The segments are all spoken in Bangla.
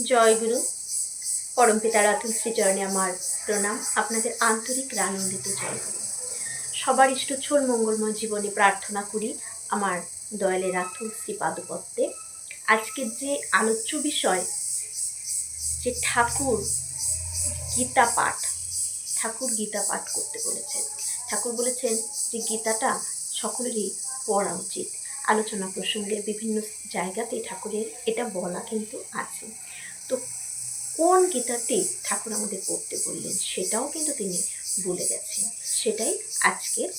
জয় গুরু। পরমপিতা রাতুল শ্রীচরণে আমার প্রণাম। আপনাদের আন্তরিক আনন্দিত জয় গুরু। সবার ইষ্টচ্ছল মঙ্গলময় জীবনে প্রার্থনা করি আমার দয়ালে রাতুল শ্রীপাদপদ্মে। আজকের যে আলোচ্য বিষয়, যে ঠাকুর গীতা পাঠ করতে বলেছেন। ঠাকুর বলেছেন যে গীতাটা সকলেরই পড়া উচিত। আলোচনা প্রসঙ্গে বিভিন্ন জায়গাতে ঠাকুরের এটা বলা কিন্তু আছে। তো কোন গীতাটি ঠাকুর আমাদের পড়তে বললেন সেটাও কিন্তু তিনি বলে গেছেন। সেটাই আজকের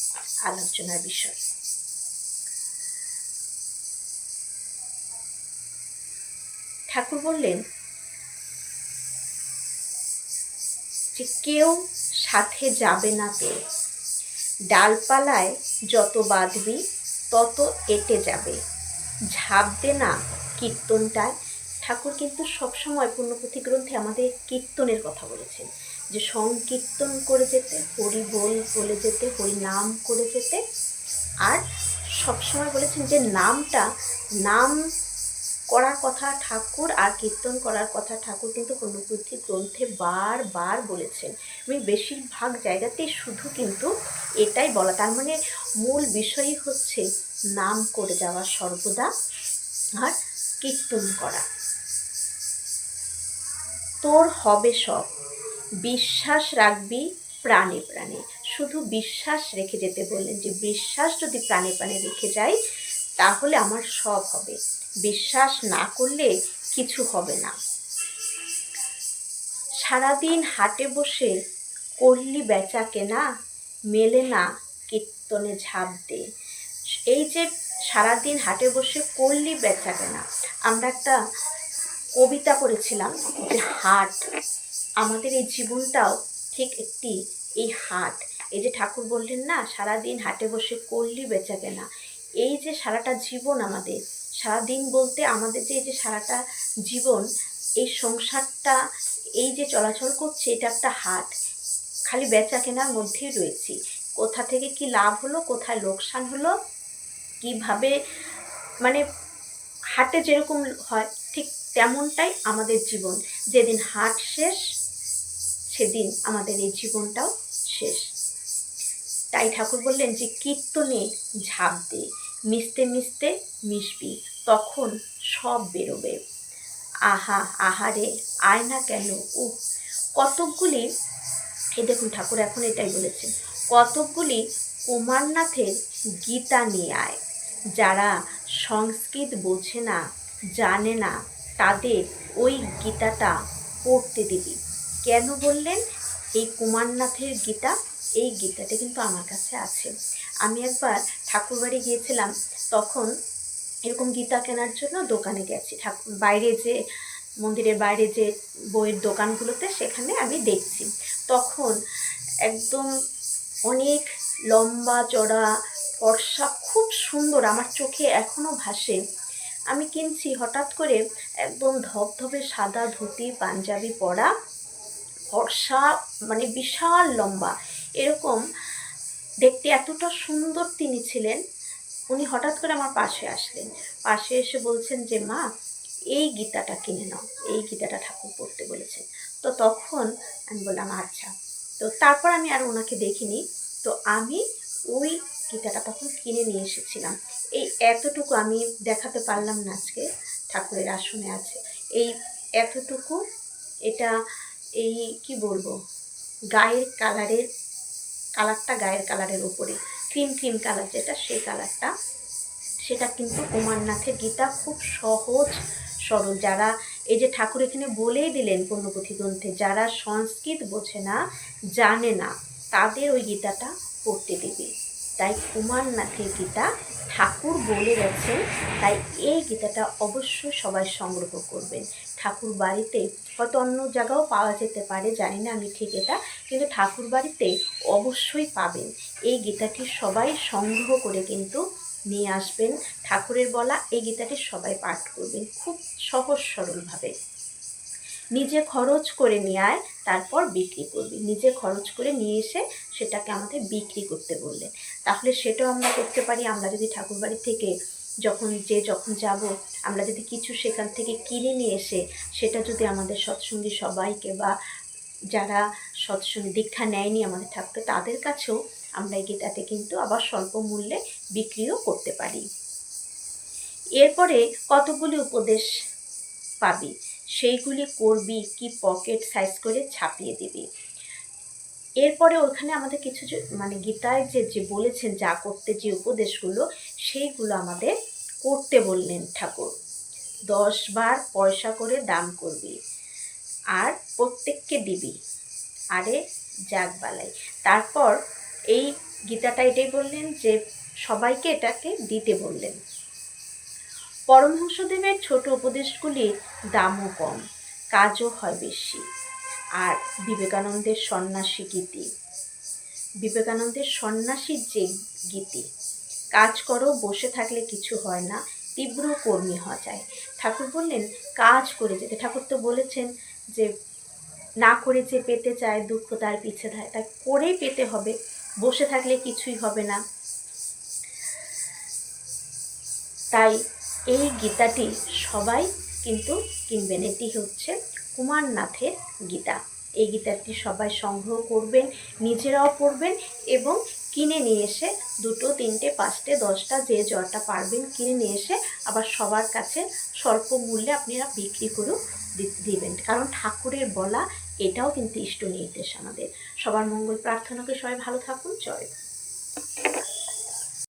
আলোচনার বিষয়। ঠাকুর বললেন যে কেউ সাথে যাবে না তোর, ডালপালায় যত বাঁধবি তত এঁটে যাবে, ঝাঁপ দে না কীর্তনটায়। ঠাকুর কিন্তু সবসময় পুণ্যপুঁথি গ্রন্থে আমাদের কীর্তনের কথা বলেছেন, যে সংকীর্তন করে যেতে, হরি বলে যেতে, হরি নাম করে যেতে। আর সবসময় বলেছেন যে নাম করার কথা ঠাকুর আর কীর্তন করার কথা ঠাকুর কিন্তু পুণ্যপুঁথি গ্রন্থে বারবার বলেছেন। আমি বেশিরভাগ জায়গাতেই শুধু কিন্তু এটাই বলা, তার মানে মূল বিষয়ই হচ্ছে নাম করে যাওয়া সর্বদা আর কীর্তন করা। তোর হবে সব, বিশ্বাস রাখবি প্রাণে প্রাণে। শুধু বিশ্বাস রেখে যেতে বললেন, যে বিশ্বাস যদি প্রাণে প্রাণে রেখে যাই তাহলে আমার সব হবে, বিশ্বাস না করলে কিছু হবে না। সারাদিন হাটে বসে করলি বেচা কেনা, মেলে না কীর্তনে ঝাঁপ দে। এই যে সারাদিন হাটে বসে করলি বেচা কেনা, আমরা একটা কবিতা পড়েছিলাম যে হাট, আমাদের এই জীবনটাও ঠিক একটি এই হাট। এই যে ঠাকুর বললেন না, সারাদিন হাটে বসে করলি বেচা কেনা, এই যে সারাটা জীবন আমাদের, সারাদিন বলতে আমাদের যে এই যে সারাটা জীবন, এই সংসারটা এই যে চলাচল করছে, এটা একটা হাট। খালি বেচা কেনার মধ্যেই রয়েছি। কোথা থেকে কি লাভ হলো, কোথায় লোকসান হলো, কিভাবে, মানে হাটে যেরকম হয় ঠিক তেমনটাই আমাদের জীবন। যেদিন হাট শেষ সেদিন আমাদের এই জীবনটাও শেষ। তাই ঠাকুর বললেন যে কীর্তনে ঝাঁপ দে, মিশতে মিশতে মিশবি, তখন সব বেরোবে। আহা আহারে আয় না কেন। কতকগুলি, এই দেখুন ঠাকুর এখন এটাই বলেছেন, কতকগুলি কুমারনাথের গীতা নিয়ে আয়। যারা সংস্কৃত বোঝে না, জানে না, তাদের ওই গীতাটা পড়তে দিবি। কেন বললেন এই কুমারনাথের গীতা? এই গীতাটা কিন্তু আমার কাছে আছে। আমি একবার ঠাকুরবাড়ি গিয়েছিলাম, তখন এরকম গীতা কেনার জন্য দোকানে গেছি। বাইরে যে মন্দিরের বাইরে যে বইয়ের দোকানগুলোতে, সেখানে আমি দেখছি, তখন একদম অনেক লম্বা চড়া ফর্সা, খুব সুন্দর, আমার চোখে এখনও ভাসে। আমি কিনছি, হঠাৎ করে একদম ধবধবে সাদা ধুতি পাঞ্জাবি পরা, ফর্সা, মানে বিশাল লম্বা, এরকম দেখতে এতটা সুন্দর তিনি ছিলেন। উনি হঠাৎ করে আমার পাশে আসলেন, পাশে এসে বলছেন যে মা, এই গীতাটা কিনে নাও, এই গীতাটা ঠাকুর পড়তে বলেছেন। তো তখন আমি বললাম আচ্ছা। তো তারপর আমি আর ওনাকে দেখিনি, তো আমি ওই গীতাটা তখন কিনে নিয়ে এসেছিলাম। এই এতটুকু আমি দেখাতে পারলাম না, আজকে ঠাকুরের আসনে আছে এই এতটুকু। এটা এই কি বলবো, গায়ের কালারের উপরে ক্রিম কালার যেটা, সেই কালারটা, সেটা কিন্তু কুমারনাথের গীতা। খুব সহজ সরল। যারা, এই যে ঠাকুর এখানে বলেই দিলেন পুণ্যপুঁথি গ্রন্থে, যারা সংস্কৃত বোঝে না, জানে না, তাদের ওই গীতাটা পড়তে দেবে। তাই কুমারনাথের গীতা ঠাকুর বলে গেছেন, তাই এই গীতাটা অবশ্যই সবাই সংগ্রহ করবেন। ঠাকুর বাড়িতে হয়তো অন্য জায়গাও পাওয়া যেতে পারে, জানি না আমি ঠিক এটা, কিন্তু ঠাকুর বাড়িতে অবশ্যই পাবেন। এই গীতাটি সবাই সংগ্রহ করে কিন্তু নিয়ে আসবেন। ঠাকুরের বলা এই গীতাটি সবাই পাঠ করবেন খুব সহজ সরলভাবে। নিজে খরচ করে নিয়ে আয়, তারপর বিক্রি করবি। নিজে খরচ করে নিয়ে এসে সেটাকে আমাদের বিক্রি করতে বললেন। তাহলে সেটাও আমরা করতে পারি। আমরা যদি ঠাকুরবাড়ি থেকে যখন যাব, আমরা যদি কিছু সেখান থেকে কিনে নিয়ে এসে সেটা যদি আমাদের সৎসঙ্গী সবাইকে বা যারা সৎসঙ্গ দীক্ষা নেয়নি আমাদের ঠাকুর, তাদের কাছেও আমরা এই গীতাতে কিন্তু আবার স্বল্প মূল্যে বিক্রিও করতে পারি। এরপরে কতগুলি উপদেশ পাবি, সেইগুলি করবি কি পকেট সাইজ করে ছাপিয়ে দিবি। এরপরে ওখানে আমাদের কিছু মানে গীতায় যে বলেছেন যা করতে, যে উপদেশগুলো, সেইগুলো আমাদের করতে বললেন ঠাকুর। 10 বার পয়সা করে দান করবি, আর প্রত্যেককে দিবি, আরে যাক বালাই। তারপর এই গীতাটা এটাই বললেন যে সবাইকে এটাকে দিতে বললেন। পরমহংসদেবের ছোট উপদেশগুলির দামও কম, কাজও হয় বেশি। আর বিবেকানন্দের সন্ন্যাসীর যে গীতি, কাজ করো, বসে থাকলে কিছু হয় না, তীব্র কর্মী হওয়া যায়। ঠাকুর বললেন কাজ করে যেতে। ঠাকুর তো বলেছেন যে না করে যে পেতে চায় দুঃখ তার পিছে থাকে, তাই করেই পেতে হবে, বসে থাকলে কিছুই হবে না। তাই এই গীতাটি সবাই কিন্তু কিনবেন। এটি হচ্ছে কুমারনাথের গীতা। এই গীতাটি সবাই সংগ্রহ করবেন, নিজেরাও পড়বেন এবং কিনে নিয়ে এসে 2, 3, 5, 10টা যে যটা পারবেন কিনে নিয়ে এসে আবার সবার কাছে স্বল্প মূল্যে আপনারা বিক্রি করেও দিবেন। কারণ ঠাকুরের বলা এটাও কিন্তু ইষ্ট নির্দেশ আমাদের। সবার মঙ্গল প্রার্থনা করে সবাই ভালো থাকুন। জয়।